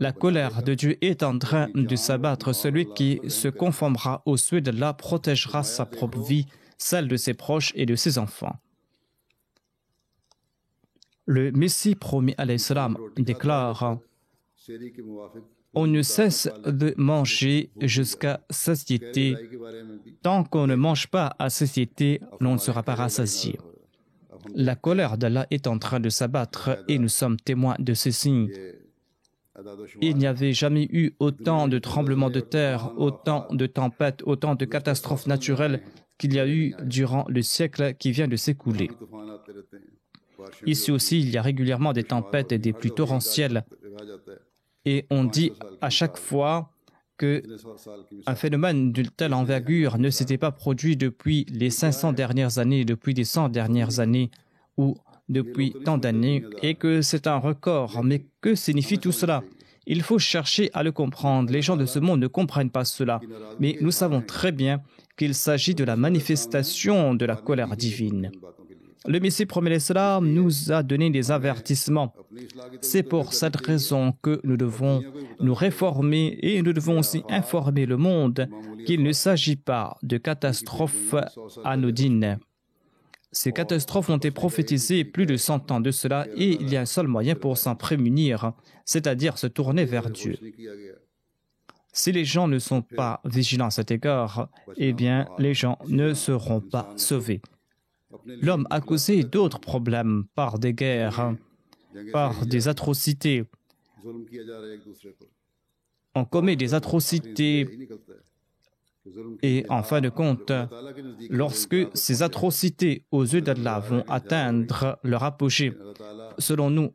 La colère de Dieu est en train de s'abattre. Celui qui se conformera au souhait d'Allah protégera sa propre vie, celle de ses proches et de ses enfants. Le Messie promis alayhi salam déclare: on ne cesse de manger jusqu'à satiété. Tant qu'on ne mange pas à satiété, l'on ne sera pas rassasié. La colère d'Allah est en train de s'abattre et nous sommes témoins de ces signes. Il n'y avait jamais eu autant de tremblements de terre, autant de tempêtes, autant de catastrophes naturelles qu'il y a eu durant le siècle qui vient de s'écouler. Ici aussi, il y a régulièrement des tempêtes et des pluies torrentielles. Et on dit à chaque fois qu'un phénomène d'une telle envergure ne s'était pas produit depuis les 500 dernières années, depuis les 100 dernières années ou depuis tant d'années, et que c'est un record. Mais que signifie tout cela? Il faut chercher à le comprendre. Les gens de ce monde ne comprennent pas cela. Mais nous savons très bien qu'il s'agit de la manifestation de la colère divine. Le Messie promet l'Islam nous a donné des avertissements. C'est pour cette raison que nous devons nous réformer et nous devons aussi informer le monde qu'il ne s'agit pas de catastrophes anodines. Ces catastrophes ont été prophétisées plus de 100 ans de cela et il y a un seul moyen pour s'en prémunir, c'est-à-dire se tourner vers Dieu. Si les gens ne sont pas vigilants à cet égard, eh bien, les gens ne seront pas sauvés. L'homme a causé d'autres problèmes par des guerres, par des atrocités. On commet des atrocités et en fin de compte, lorsque ces atrocités aux yeux d'Allah vont atteindre leur apogée, selon nous,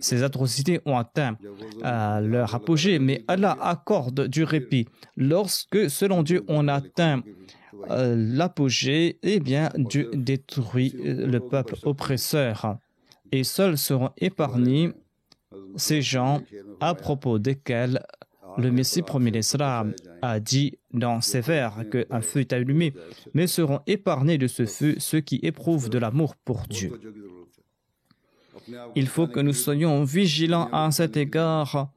ces atrocités ont atteint leur apogée, mais Allah accorde du répit. Lorsque, selon Dieu, on atteint l'apogée, eh bien, Dieu détruit le peuple oppresseur. Et seuls seront épargnés ces gens à propos desquels le Messie promis l'Islam a dit dans ses vers qu'un feu est allumé, mais seront épargnés de ce feu ceux qui éprouvent de l'amour pour Dieu. Il faut que nous soyons vigilants à cet égard,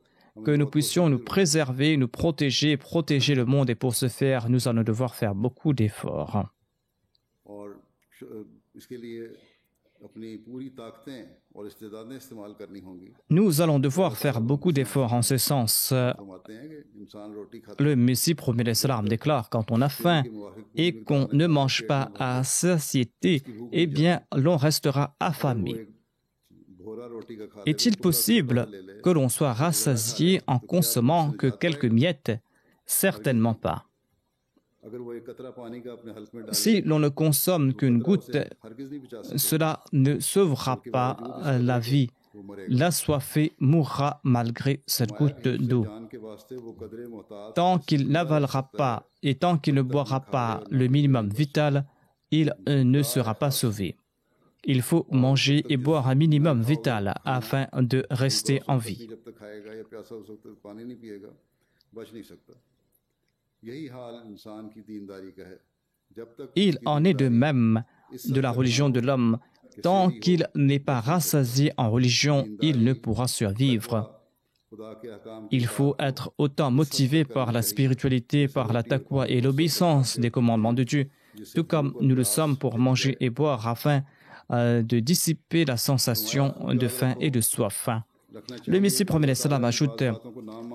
que nous puissions nous préserver, nous protéger, protéger le monde, et pour ce faire, nous allons devoir faire beaucoup d'efforts. Nous allons devoir faire beaucoup d'efforts en ce sens. Le Messie promet l'Islam déclare: quand on a faim et qu'on ne mange pas à satiété, eh bien, l'on restera affamé. Est-il possible que l'on soit rassasié en consommant que quelques miettes? Certainement pas. Si l'on ne consomme qu'une goutte, cela ne sauvera pas la vie. L'assoiffé mourra malgré cette goutte d'eau. Tant qu'il n'avalera pas et tant qu'il ne boira pas le minimum vital, il ne sera pas sauvé. Il faut manger et boire un minimum vital afin de rester en vie. Il en est de même de la religion de l'homme. Tant qu'il n'est pas rassasié en religion, il ne pourra survivre. Il faut être autant motivé par la spiritualité, par la taqwa et l'obéissance des commandements de Dieu, tout comme nous le sommes pour manger et boire afin de dissiper la sensation de faim et de soif. Le Messie promet l'Islam ajoute: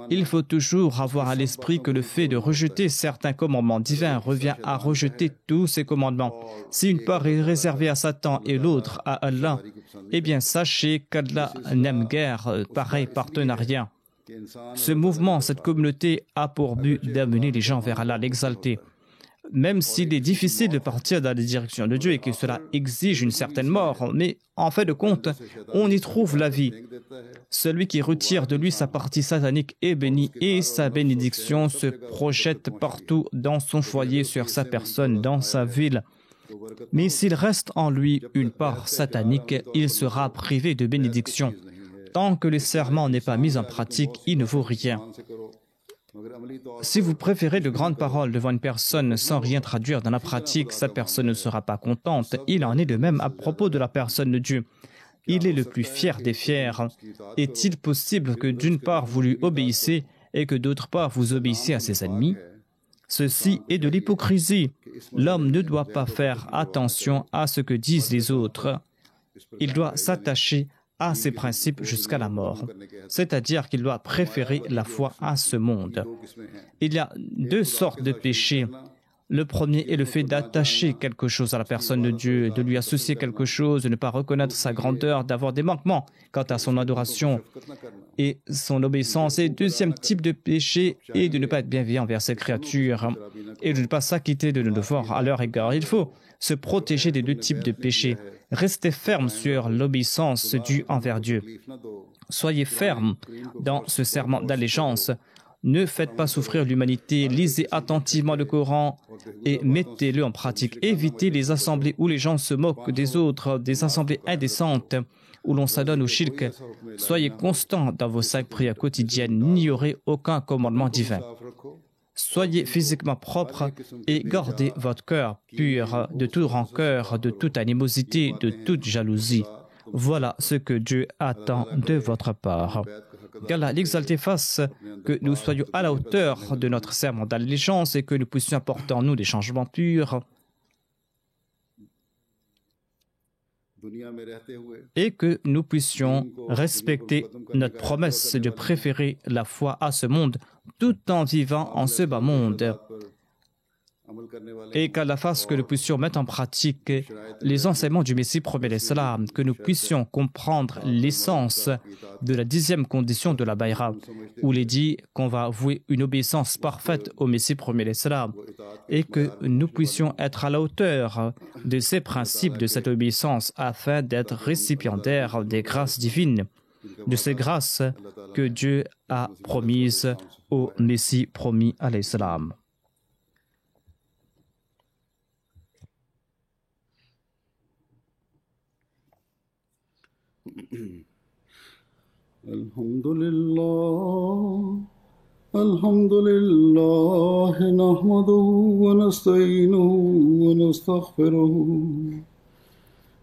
il faut toujours avoir à l'esprit que le fait de rejeter certains commandements divins revient à rejeter tous ces commandements. Si une part est réservée à Satan et l'autre à Allah, eh bien sachez qu'Allah n'aime guère pareil partenariat. Ce mouvement, cette communauté a pour but d'amener les gens vers Allah l'exalté. Même s'il est difficile de partir dans la direction de Dieu et que cela exige une certaine mort, mais en fait de compte, on y trouve la vie. Celui qui retire de lui sa partie satanique est béni et sa bénédiction se projette partout dans son foyer, sur sa personne, dans sa ville. Mais s'il reste en lui une part satanique, il sera privé de bénédiction. Tant que le serment n'est pas mis en pratique, il ne vaut rien. Si vous préférez de grandes paroles devant une personne sans rien traduire dans la pratique, cette personne ne sera pas contente. Il en est de même à propos de la personne de Dieu. Il est le plus fier des fiers. Est-il possible que d'une part vous lui obéissez et que d'autre part vous obéissez à ses ennemis? Ceci est de l'hypocrisie. L'homme ne doit pas faire attention à ce que disent les autres. Il doit s'attacher à ses principes jusqu'à la mort. C'est-à-dire qu'il doit préférer la foi à ce monde. Il y a deux sortes de péchés. Le premier est le fait d'attacher quelque chose à la personne de Dieu, de lui associer quelque chose, de ne pas reconnaître sa grandeur, d'avoir des manquements quant à son adoration et son obéissance. Et le deuxième type de péché est de ne pas être bienveillant envers ses créatures et de ne pas s'acquitter de nos devoirs à leur égard. Il faut se protéger des deux types de péchés. Restez ferme sur l'obéissance due envers Dieu. Soyez ferme dans ce serment d'allégeance. Ne faites pas souffrir l'humanité. Lisez attentivement le Coran et mettez-le en pratique. Évitez les assemblées où les gens se moquent des autres, des assemblées indécentes où l'on s'adonne au shirk. Soyez constants dans vos 5 prières quotidiennes. N'ignorez aucun commandement divin. Soyez physiquement propre et gardez votre cœur pur de toute rancœur, de toute animosité, de toute jalousie. Voilà ce que Dieu attend de votre part. Qu'Allah l'exalté fasse que nous soyons à la hauteur de notre serment d'allégeance et que nous puissions apporter en nous des changements purs et que nous puissions respecter notre promesse de préférer la foi à ce monde tout en vivant en ce bas monde. Et qu'Allah fasse que nous puissions mettre en pratique les enseignements du Messie promet l'Islam, que nous puissions comprendre l'essence de la 10e condition de la Bayra, où il est dit qu'on va vouer une obéissance parfaite au Messie promet l'Islam, et que nous puissions être à la hauteur de ces principes, de cette obéissance, afin d'être récipiendaires des grâces divines, de ces grâces que Dieu a promises au Messie promis à l'Islam. Alhamdulillah, nahmaduhu wa nasta'inuhu wa nastaghfiruhu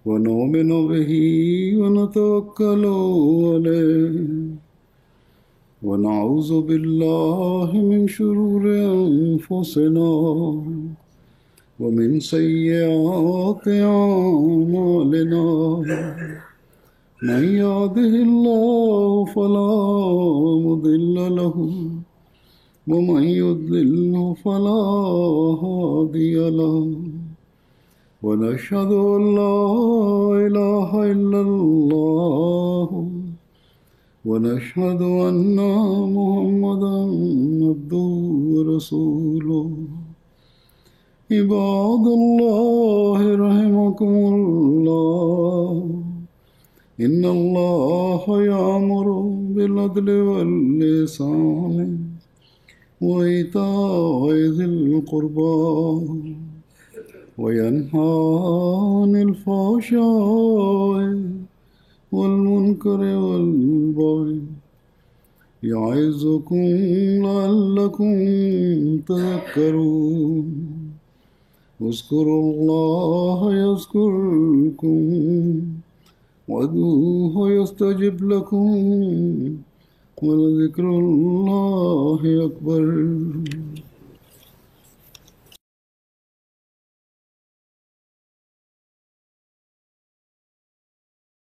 wa nu'minu bihi wa natawakkalu alayhi wa na'udhu billahi min shururi anfusina wa min sayyiati a'malina. من يهده الله فلا مضل له ومن يضلل فلا هادي له ونشهد أن لا إله إلا الله ونشهد أن محمدا عبده ورسوله عباد الله رحمكم الله إن الله يأمر بالعدل والإحسان وإيتاء ذي القربى وينهى عن الفحشاء والمنكر والبغي يعظكم لعلكم تذكرون اذكروا الله يذكركم وادعوه يستجب لكم ولذكر الله أكبر.